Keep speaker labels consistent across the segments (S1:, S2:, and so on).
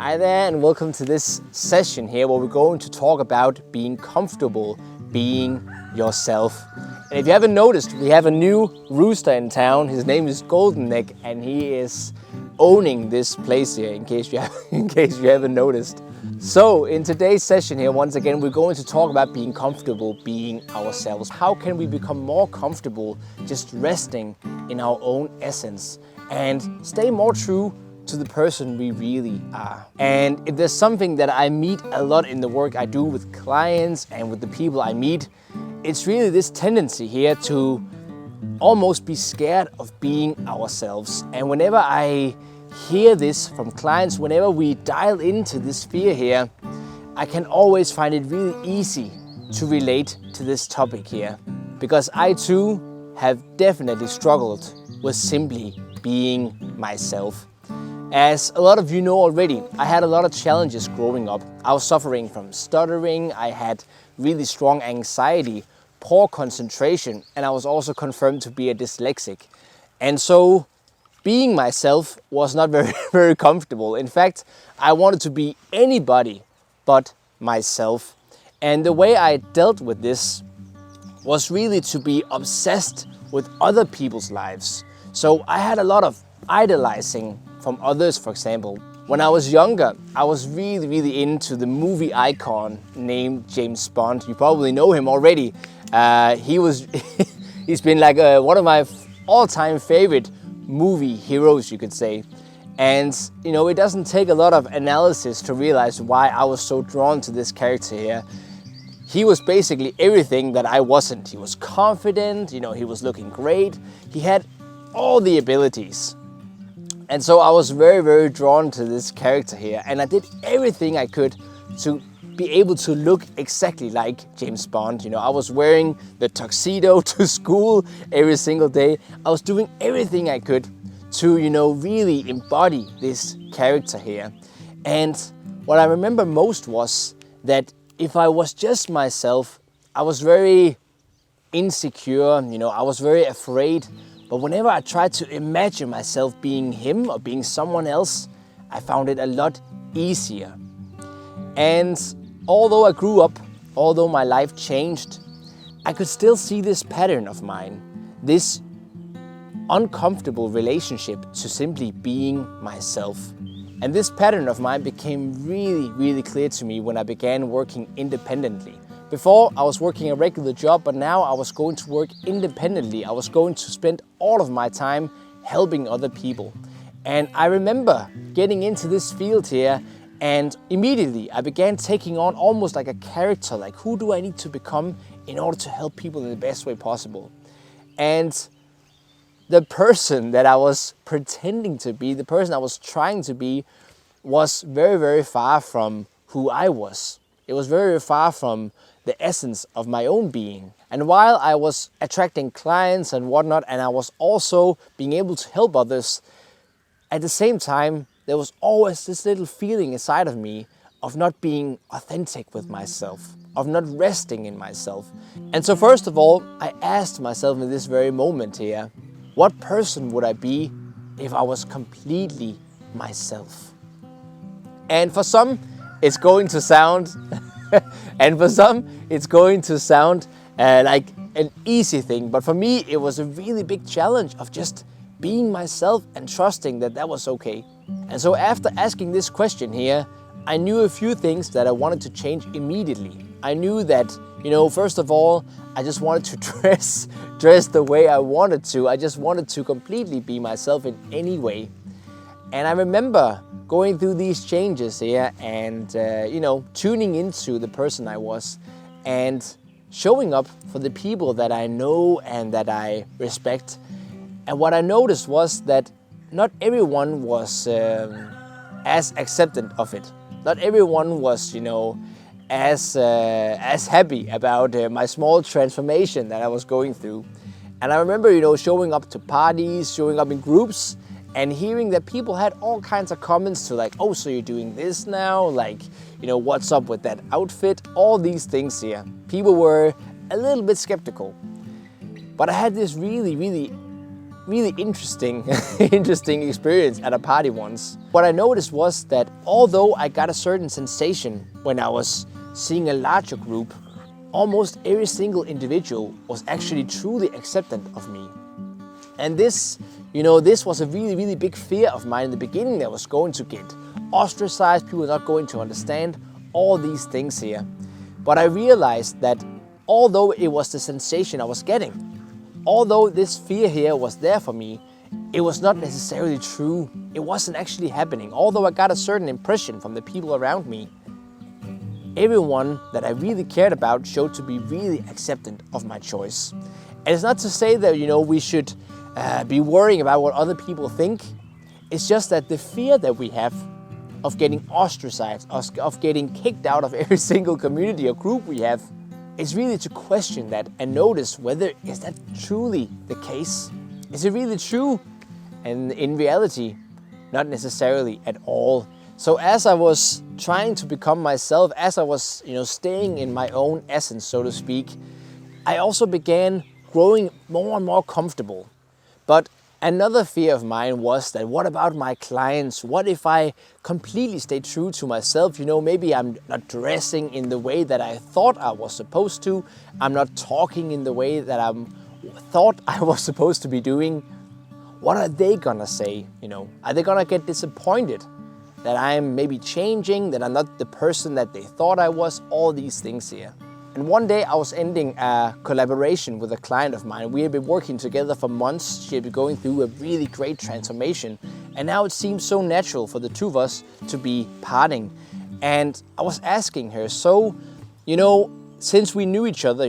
S1: Hi there and welcome to this session here where we're going to talk about being comfortable being yourself. And if you haven't noticed, we have a new rooster in town. His name is Golden Neck and he is owning this place here in case you haven't noticed. So in today's session here, once again, we're going to talk about being comfortable being ourselves. How can we become more comfortable just resting in our own essence and stay more true to the person we really are? And if there's something that I meet a lot in the work I do with clients and with the people I meet, it's really this tendency here to almost be scared of being ourselves. And whenever I hear this from clients, whenever we dial into this fear here, I can always find it really easy to relate to this topic here. Because I too have definitely struggled with simply being myself. As a lot of you know already, I had a lot of challenges growing up. I was suffering from stuttering, I had really strong anxiety, poor concentration, and I was also confirmed to be a dyslexic. And so being myself was not very comfortable. In fact, I wanted to be anybody but myself. And the way I dealt with this was really to be obsessed with other people's lives. So I had a lot of idolizing from others, for example. When I was younger, I was really into the movie icon named James Bond. You probably know him already. He's been like one of my all-time favorite movie heroes, you could say. And you know, it doesn't take a lot of analysis to realize why I was so drawn to this character here. He was basically everything that I wasn't. He was confident, you know, he was looking great. He had all the abilities. And so I was very drawn to this character here, and I did everything I could to be able to look exactly like James Bond. You know, I was wearing the tuxedo to school every single day. I was doing everything I could to, you know, really embody this character here. And what I remember most was that if I was just myself, I was very insecure, you know, I was very afraid. But whenever I tried to imagine myself being him or being someone else, I found it a lot easier. And although I grew up, although my life changed, I could still see this pattern of mine, this uncomfortable relationship to simply being myself. And this pattern of mine became really clear to me when I began working independently. Before, I was working a regular job, but now I was going to work independently. I was going to spend all of my time helping other people. And I remember getting into this field here, and immediately I began taking on almost like a character, like who do I need to become in order to help people in the best way possible? And the person that I was pretending to be, the person I was trying to be, was very far from who I was. It was very far from the essence of my own being. And while I was attracting clients and whatnot, and I was also being able to help others, at the same time, there was always this little feeling inside of me of not being authentic with myself, of not resting in myself. And so first of all, I asked myself in this very moment here, what person would I be if I was completely myself? And for some, it's going to sound like an easy thing. But for me, it was a really big challenge of just being myself and trusting that that was okay. And so after asking this question here, I knew a few things that I wanted to change immediately. I knew that, you know, first of all, I just wanted to dress the way I wanted to. I just wanted to completely be myself in any way. And I remember going through these changes here and, you know, tuning into the person I was and showing up for the people that I know and that I respect. And what I noticed was that not everyone was as acceptant of it. Not everyone was, you know, as happy about my small transformation that I was going through. And I remember, you know, showing up to parties, showing up in groups, and hearing that people had all kinds of comments to like, oh, so you're doing this now? Like, you know, what's up with that outfit? All these things here. People were a little bit skeptical. But I had this really really interesting, interesting experience at a party once. What I noticed was that although I got a certain sensation when I was seeing a larger group, almost every single individual was actually truly acceptant of me. And this, this was a really, really big fear of mine in the beginning, that I was going to get ostracized, people were not going to understand all these things here. But I realized that although it was the sensation I was getting, although this fear here was there for me, it was not necessarily true. It wasn't actually happening. Although I got a certain impression from the people around me, everyone that I really cared about showed to be really acceptant of my choice. And it's not to say that, we should be worrying about what other people think. It's just that the fear that we have of getting ostracized, of getting kicked out of every single community or group we have, is really to question that and notice whether is that truly the case. Is it really true? And in reality, not necessarily at all. So as I was trying to become myself, as I was, staying in my own essence, so to speak, I also began growing more and more comfortable. But another fear of mine was that what about my clients? What if I completely stay true to myself? Maybe I'm not dressing in the way that I thought I was supposed to. I'm not talking in the way that I thought I was supposed to be doing. What are they gonna say? Are they gonna get disappointed that I'm maybe changing, that I'm not the person that they thought I was? All these things here. And one day I was ending a collaboration with a client of mine. We had been working together for months. She had been going through a really great transformation. And now it seemed so natural for the two of us to be parting. And I was asking her, so, since we knew each other,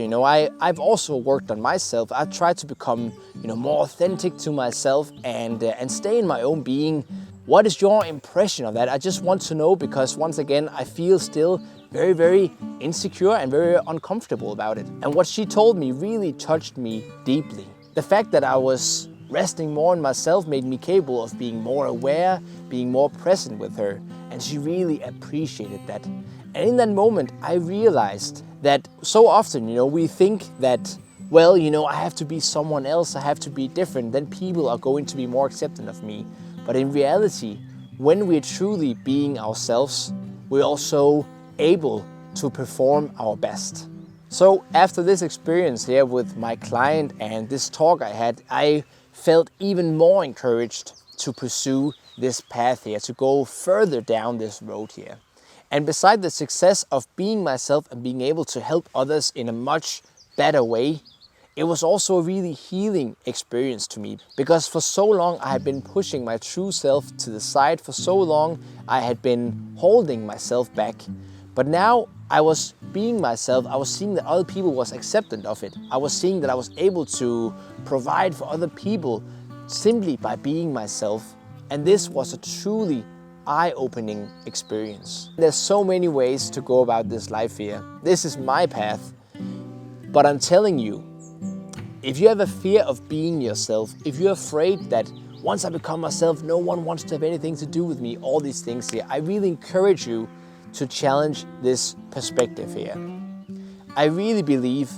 S1: I've also worked on myself. I've tried to become, more authentic to myself and stay in my own being. What is your impression of that? I just want to know, because once again, I feel still very, very insecure and very uncomfortable about it. And what she told me really touched me deeply. The fact that I was resting more in myself made me capable of being more aware, being more present with her. And she really appreciated that. And in that moment, I realized that so often, we think that, well, I have to be someone else, I have to be different, then people are going to be more accepting of me. But in reality, when we're truly being ourselves, we're also able to perform our best. So after this experience here with my client and this talk I had, I felt even more encouraged to pursue this path here, to go further down this road here. And beside the success of being myself and being able to help others in a much better way, it was also a really healing experience to me, because for so long I had been pushing my true self to the side. For so long I had been holding myself back. But now I was being myself. I was seeing that other people was acceptant of it. I was seeing that I was able to provide for other people simply by being myself. And this was a truly eye-opening experience. There's so many ways to go about this life here. This is my path. But I'm telling you, if you have a fear of being yourself, if you're afraid that once I become myself, no one wants to have anything to do with me, all these things here, I really encourage you to challenge this perspective here. I really believe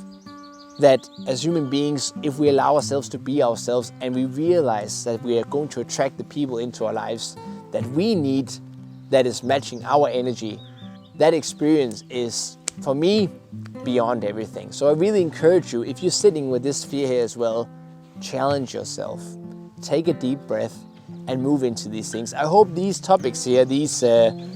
S1: that as human beings, if we allow ourselves to be ourselves and we realize that we are going to attract the people into our lives that we need, that is matching our energy, that experience is, for me, beyond everything. So I really encourage you, if you're sitting with this fear here as well, challenge yourself. Take a deep breath and move into these things. I hope these topics here, these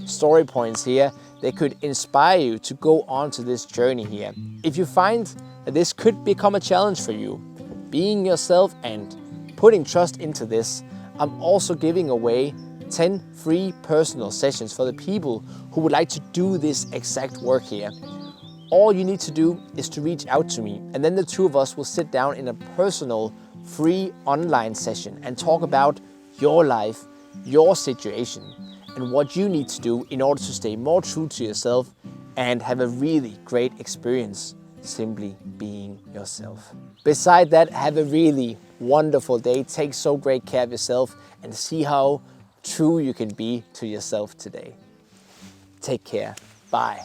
S1: story points here, they could inspire you to go on to this journey here. If you find that this could become a challenge for you, being yourself and putting trust into this, I'm also giving away 10 free personal sessions for the people who would like to do this exact work here. All you need to do is to reach out to me, and then the two of us will sit down in a personal, free online session and talk about your life, your situation, and what you need to do in order to stay more true to yourself and have a really great experience simply being yourself. Beside that, have a really wonderful day. Take so great care of yourself and see how true you can be to yourself today. Take care. Bye.